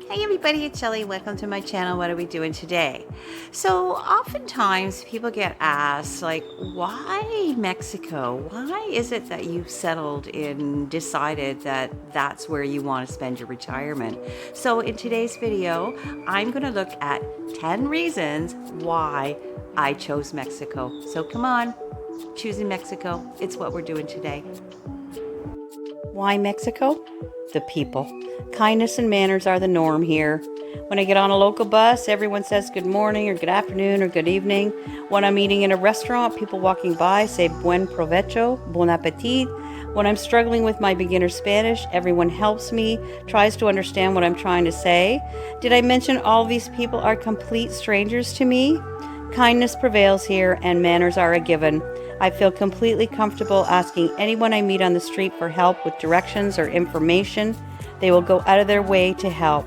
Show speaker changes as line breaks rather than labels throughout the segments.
Hey everybody, it's Shelly. Welcome to my channel. What are we doing today? So oftentimes people get asked like, why Mexico? Why is it that you've settled in, decided that that's where you want to spend your retirement? So in today's video, I'm going to look at 10 reasons why I chose Mexico. So come on, choosing Mexico. It's what we're doing today. Why Mexico? The people. Kindness and manners are the norm here. When I get on a local bus, everyone says good morning or good afternoon or good evening. When I'm eating in a restaurant, people walking by say buen provecho, bon appetit. When I'm struggling with my beginner Spanish, everyone helps me, tries to understand what I'm trying to say. Did I mention all these people are complete strangers to me? Kindness prevails here and manners are a given. I feel completely comfortable asking anyone I meet on the street for help with directions or information. They will go out of their way to help.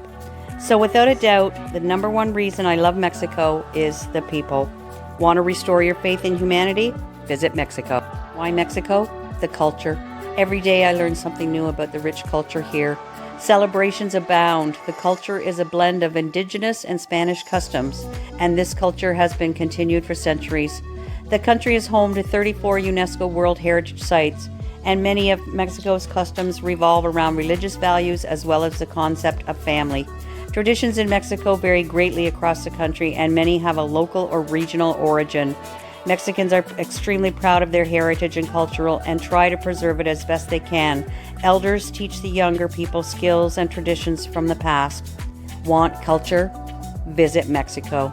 So without a doubt, the number one reason I love Mexico is the people. Want to restore your faith in humanity? Visit Mexico. Why Mexico? The culture. Every day I learn something new about the rich culture here. Celebrations abound. The culture is a blend of indigenous and Spanish customs, and this culture has been continued for centuries. The country is home to 34 UNESCO World Heritage Sites, and many of Mexico's customs revolve around religious values as well as the concept of family. Traditions in Mexico vary greatly across the country, and many have a local or regional origin. Mexicans are extremely proud of their heritage and cultural and try to preserve it as best they can. Elders teach the younger people skills and traditions from the past. Want culture? Visit Mexico.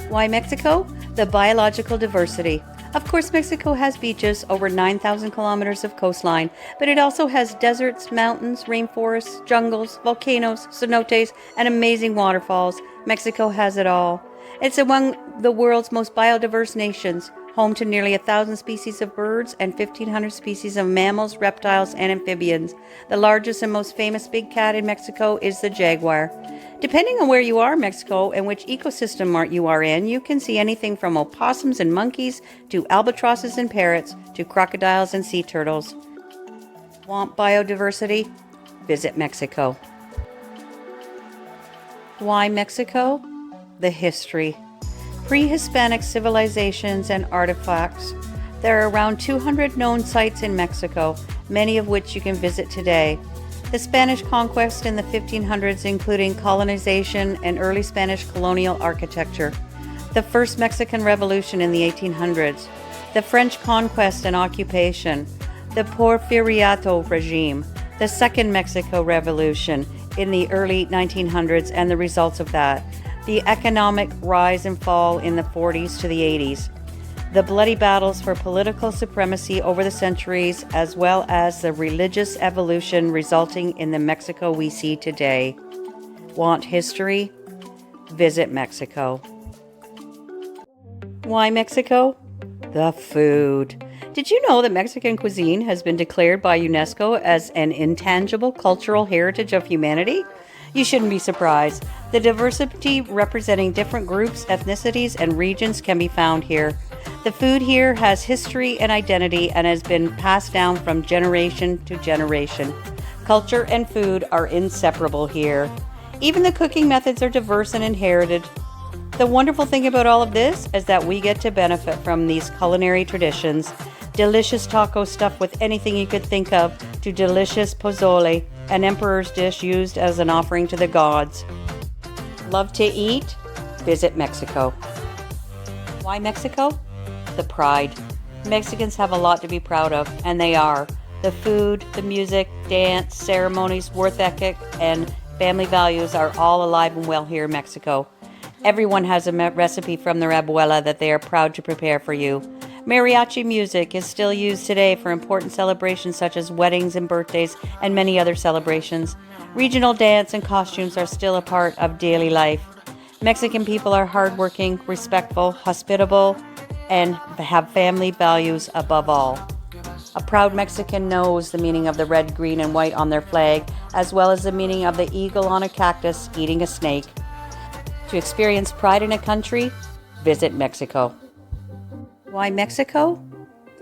Why Mexico? The biological diversity. Of course, Mexico has beaches, over 9,000 kilometers of coastline, but it also has deserts, mountains, rainforests, jungles, volcanoes, cenotes, and amazing waterfalls. Mexico has it all. It's among the world's most biodiverse nations, home to nearly 1,000 species of birds and 1,500 species of mammals, reptiles, and amphibians. The largest and most famous big cat in Mexico is the jaguar. Depending on where you are in Mexico and which ecosystem you are in, you can see anything from opossums and monkeys to albatrosses and parrots to crocodiles and sea turtles. Want biodiversity? Visit Mexico. Why Mexico? The history. Pre-Hispanic civilizations and artifacts. There are around 200 known sites in Mexico, many of which you can visit today. The Spanish conquest in the 1500s, including colonization and early Spanish colonial architecture. The first Mexican Revolution in the 1800s. The French conquest and occupation. The Porfiriato regime. The Second Mexico Revolution in the early 1900s and the results of that. The economic rise and fall in the 40s to the 80s. The bloody battles for political supremacy over the centuries, as well as the religious evolution resulting in the Mexico we see today. Want history? Visit Mexico. Why Mexico? The food. Did you know that Mexican cuisine has been declared by UNESCO as an intangible cultural heritage of humanity? You shouldn't be surprised. The diversity representing different groups, ethnicities, and regions can be found here. The food here has history and identity and has been passed down from generation to generation. Culture and food are inseparable here. Even the cooking methods are diverse and inherited. The wonderful thing about all of this is that we get to benefit from these culinary traditions. Delicious tacos stuffed with anything you could think of, to delicious pozole, an emperor's dish used as an offering to the gods. Love to eat? Visit Mexico. Why Mexico? The pride. Mexicans have a lot to be proud of, and they are. The food, the music, dance, ceremonies, work ethic, and family values are all alive and well here in Mexico. Everyone has a recipe from their abuela that they are proud to prepare for you. Mariachi music is still used today for important celebrations such as weddings and birthdays and many other celebrations. Regional dance and costumes are still a part of daily life. Mexican people are hardworking, respectful, hospitable, and have family values above all. A proud Mexican knows the meaning of the red, green, and white on their flag, as well as the meaning of the eagle on a cactus eating a snake. To experience pride in a country, visit Mexico. Why Mexico?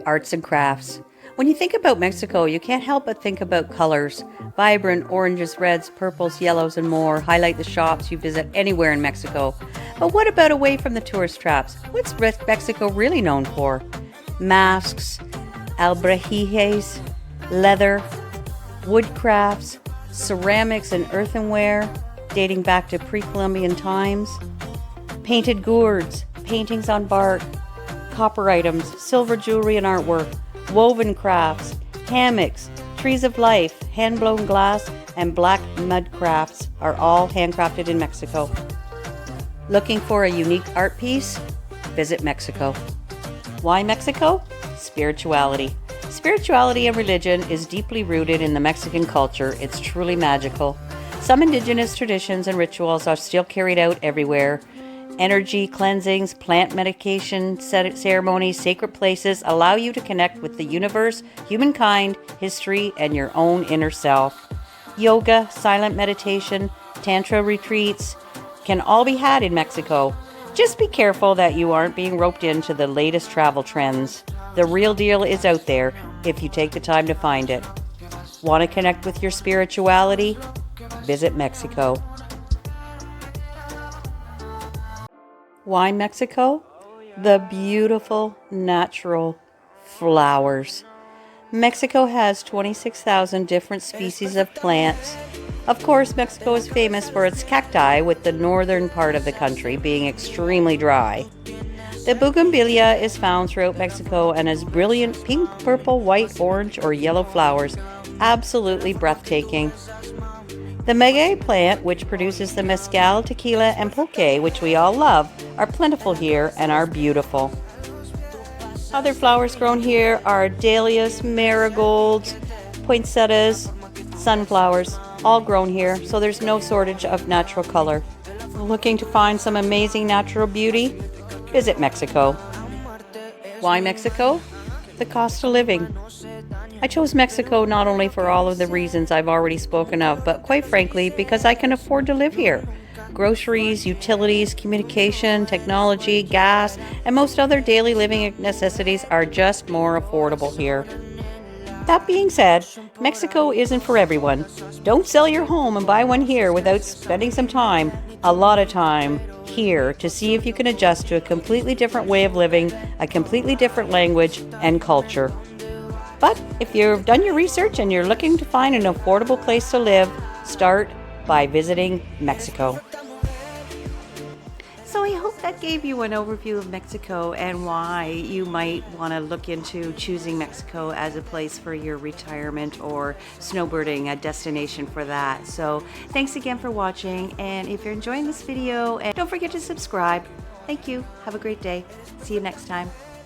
Arts and crafts. When you think about Mexico, you can't help but think about colors. Vibrant oranges, reds, purples, yellows, and more highlight the shops you visit anywhere in Mexico. But what about away from the tourist traps? What's Mexico really known for? Masks, albrajijes, leather, wood crafts, ceramics and earthenware dating back to pre-Columbian times, painted gourds, paintings on bark, copper items, silver jewelry and artwork, woven crafts, hammocks, trees of life, hand-blown glass, and black mud crafts are all handcrafted in Mexico. Looking for a unique art piece? Visit Mexico. Why Mexico? Spirituality. Spirituality and religion is deeply rooted in the Mexican culture. It's truly magical. Some indigenous traditions and rituals are still carried out everywhere. Energy cleansings, plant medication ceremonies, sacred places allow you to connect with the universe, humankind, history, and your own inner self. Yoga, silent meditation, tantra retreats can all be had in Mexico. Just be careful that you aren't being roped into the latest travel trends. The real deal is out there if you take the time to find it. Want to connect with your spirituality? Visit Mexico. Why Mexico? The beautiful natural flowers. Mexico has 26,000 different species of plants. Of course, Mexico is famous for its cacti, with the northern part of the country being extremely dry. The bougainvillea is found throughout Mexico and has brilliant pink, purple, white, orange, or yellow flowers. Absolutely breathtaking. The maguey plant, which produces the mezcal, tequila, and pulque, which we all love, are plentiful here and are beautiful. Other flowers grown here are dahlias, marigolds, poinsettias, sunflowers, all grown here, so there's no shortage of natural color. Looking to find some amazing natural beauty? Visit Mexico. Why Mexico? The cost of living. I chose Mexico not only for all of the reasons I've already spoken of, but quite frankly because I can afford to live here. Groceries, utilities, communication, technology, gas, and most other daily living necessities are just more affordable here. That being said, Mexico isn't for everyone. Don't sell your home and buy one here without spending some time, a lot of time, here to see if you can adjust to a completely different way of living, a completely different language and culture. But if you've done your research and you're looking to find an affordable place to live, start by visiting Mexico. So I hope that gave you an overview of Mexico and why you might want to look into choosing Mexico as a place for your retirement or snowbirding, a destination for that. So thanks again for watching, and if you're enjoying this video, and don't forget to subscribe. Thank you. Have a great day. See you next time.